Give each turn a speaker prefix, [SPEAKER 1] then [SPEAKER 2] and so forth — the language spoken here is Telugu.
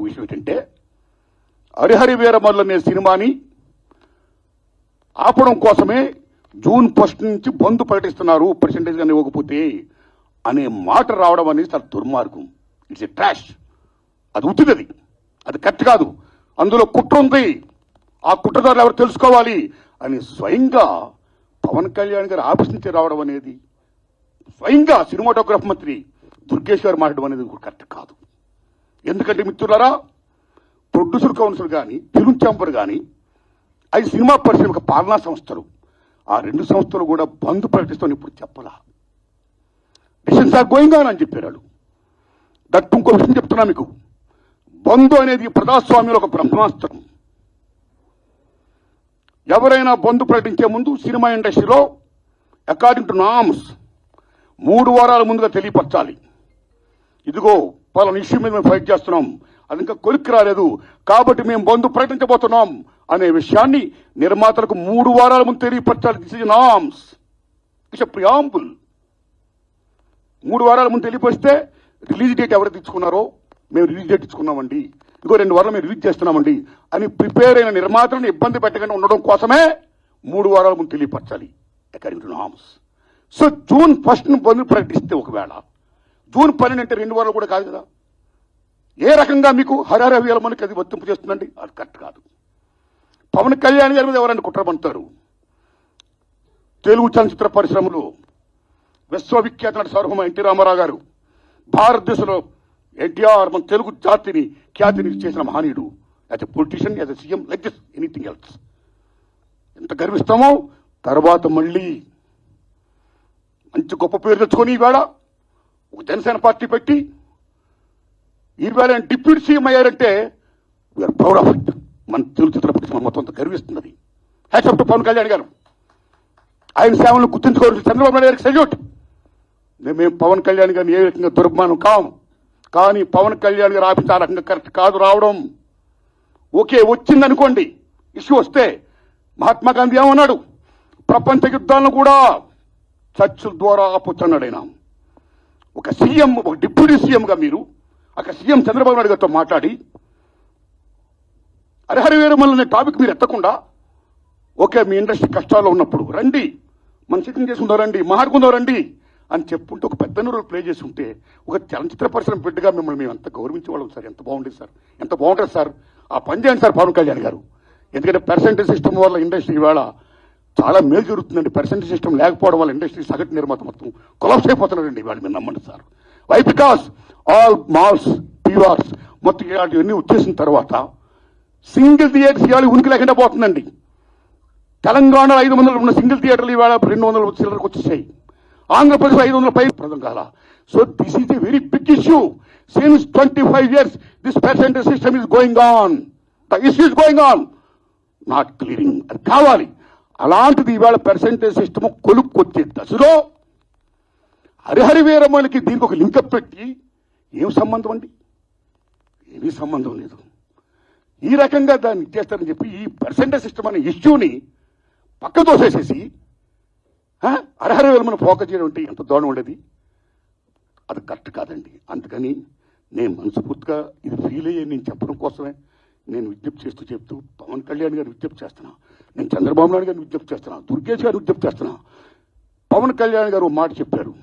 [SPEAKER 1] విషయం ఏంటంటే హరిహరి వీరమల్లు అనే సినిమాని ఆపడం కోసమే జూన్ 1 నుంచి బంద్ ప్రకటిస్తున్నారు పర్సెంటేజ్ కానీ ఇవ్వకపోతే అనే మాట రావడం అనేది చాలా దుర్మార్గం. It's a trash. అది ఉట్టినది, అది కరెక్ట్ కాదు. అందులో కుట్ర ఉంది. ఆ కుట్రదారులు ఎవరు తెలుసుకోవాలి అని స్వయంగా పవన్ కళ్యాణ్ గారు ఆఫీస్ నుంచి రావడం అనేది, స్వయంగా సినిమాటోగ్రఫీ మంత్రి దుర్గేష్ గారు మాట్లాడడం అనేది కరెక్ట్ కాదు. ఎందుకంటే మిత్రులారా, ప్రొడ్యూసర్ కౌన్సిల్ కానీ, ఫిల్మ్ ఛాంబర్ కానీ, అది సినిమా పరిశ్రమ పాలనా సంస్థలు, ఆ 2 సంస్థలు కూడా బంద్ ప్రకటిస్తామని ఇప్పుడు చెప్పాలా. డిసిషన్స్ ఆర్ గోయింగ్ ఆన్ అని చెప్పారు వాళ్ళు. దట్ ఇంకో విషయం చెప్తున్నా మీకు, బంద్ అనేది ప్రజాస్వామ్యంలో ఒక బ్రహ్మాస్త్రం. ఎవరైనా బంద్ ప్రకటించే ముందు సినిమా ఇండస్ట్రీలో అకార్డింగ్ టు నామ్స్ 3 వారాల ముందుగా తెలియపరచాలి. ఇదిగో పలానా ఇష్యూ మీద మేము ఫైట్ చేస్తున్నాం, అది ఇంకా కొలిక్కి రాలేదు కాబట్టి మేము బంద్ ప్రకటించబోతున్నాం అనే విషయాన్ని నిర్మాతలకు 3 వారాల ముందు తెలియపరచాలి. This is norms, it's preamble. 3 వారాల ముందు తెలియపరిస్తే రిలీజ్ డేట్ ఎవరు తెచ్చుకున్నారో, మేము రిలీజ్ డేట్ ఇచ్చుకున్నామండి, ఇంకో 2 వారాలు మేము రిలీజ్ చేస్తున్నామండి అని ప్రిపేర్ అయిన నిర్మాతలను ఇబ్బంది పెట్టకుండా ఉండడం కోసమే 3 వారాల ముందు తెలియపరచాలి according to norms. So June 1 bandh ప్రకటిస్తే, ఒకవేళ జూన్ 12 అంటే 2 వారాలు కూడా కాదు కదా, ఏ రకంగా మీకు హరిహర వీరమల్లుకి అది వర్తింపు చేస్తుందండి? అది కరెక్ట్ కాదు. పవన్ కళ్యాణ్ గారి మీద ఎవరైనా కుట్రపడతారు. తెలుగు చలనచిత్ర పరిశ్రమలో విశ్వవిఖ్యాత నట సార్వభౌమ ఎన్టీ రామారావు గారు, భారతదేశంలో ఎన్టీఆర్ మన తెలుగు జాతిని ఖ్యాతిని చేసిన మహనీయుడు. As a politician, as a CM, like this anything else. ఎంత గర్విస్తామో. తర్వాత మళ్ళీ మంచి గొప్ప పేరు తెచ్చుకొని ఈవేళ ఒక జనసేన పార్టీ పెట్టి ఈవేళ డిప్యూటీ సీఎం అయ్యారంటే వీఆర్ ప్రౌడ్ ఆఫ్ ఇట్. మన తెలుగు చిత్ర పరిశ్రమ మొత్తం అంతా గర్విస్తున్నది. Hats off to Pawan Kalyan garu. ఆయన సేవలను గుర్తుంచుకోవాల్సిన చంద్రబాబు నాయుడు గారికి సెల్యూట్. మేము పవన్ కళ్యాణ్ గారిని ఏ రకంగా దుర్మానం కాము, కానీ పవన్ కళ్యాణ్ గారు ఆఫీస్ ఆ రకంగా కరెక్ట్ కాదు రావడం. ఓకే, వచ్చిందనుకోండి, ఇష్యూ వస్తే మహాత్మా గాంధీ ఏమన్నాడు? ప్రపంచ యుద్ధాలను కూడా చర్చల ద్వారా ఆపొచ్చు అన్నాడు ఆయన. ఒక సీఎం, ఒక డిప్యూటీ సీఎంగా మీరు అక్కడ సీఎం చంద్రబాబు నాయుడు గారితో మాట్లాడి హరిహర వీరమల్లు అనే టాపిక్ మీరు ఎత్తకుండా, ఓకే మీ ఇండస్ట్రీ కష్టాల్లో ఉన్నప్పుడు రండి, మనం సిట్టింగ్ చేసుకుందాం రండి, మాట్లాడుకుందాం రండి అని చెప్పుకుంటే ఒక పెద్ద రోల్ ప్లే చేసి ఉంటే, ఒక చలనచిత్ర పరిశ్రమ బిడ్డగా మిమ్మల్ని మేము అంత గౌరవించేవాళ్ళం సార్. ఎంత బాగుండేది సార్, ఎంత బాగుంటుంది సార్. ఆ పని చేయండి సార్ పవన్ కళ్యాణ్ గారు. ఎందుకంటే పర్సెంటేజ్ సిస్టమ్ వల్ల ఇండస్ట్రీ ఇవాళ చాలా మేలు జరుగుతుందండి. పర్సెంటేజ్ సిస్టమ్ లేకపోవడం వల్ల ఇండస్ట్రీ సగటు నిర్మాత మొత్తం కొలాప్స్ అయిపోతున్నారండి ఇవాళ. మీరు నమ్మండి sir. Why? Because all malls, PVRs మొత్తం ఇలాంటివన్నీ వచ్చేసిన తర్వాత సింగిల్ థియేటర్స్ ఇవాళ ఉనికి లేకుండా పోతుందండి. తెలంగాణలో 500 ఉన్న సింగిల్ థియేటర్లు ఇవాళ 200 చిల్లరకు వచ్చేసాయి. ఆంధ్రప్రదేశ్ 500 పై ప్రజం కాల. So this is a very big issue. Since 25 years this percentage system is going on. The issue is going on, not clearing. అది కావాలి. అలాంటిది ఇవాళ పర్సెంటేజ్ సిస్టమ్ కొలుక్కొచ్చే దశలో హరిహర వీరమల్లుకి దీనికి ఒక లింకప్ పెట్టి ఏం సంబంధం అండి? ఏమీ సంబంధం లేదు. ఈ రకంగా దాన్ని ఇచ్చేస్తారని చెప్పి ఈ పర్సెంటేజ్ సిస్టమ్ అనే ఇష్యూని పక్క తోసేసేసి హరిహర వీరమల్లు ఫోకస్ చేయడం అంటే ఎంత దూరం ఉండేది. అది కరెక్ట్ కాదండి. అందుకని నేను మనస్ఫూర్తిగా ఇది ఫీల్ అయ్యే నేను చెప్పడం కోసమే నేను విజ్ఞప్తి చెప్తూ పవన్ కళ్యాణ్ గారిని విజ్ఞప్తి చేస్తున్నా, నేను చంద్రబాబు నాయుడు గారిని విజ్ఞప్తి చేస్తున్నా, దుర్గేష్ గారిని విజ్ఞప్తి చేస్తున్నా. పవన్ కళ్యాణ్ గారు మాట చెప్పారు,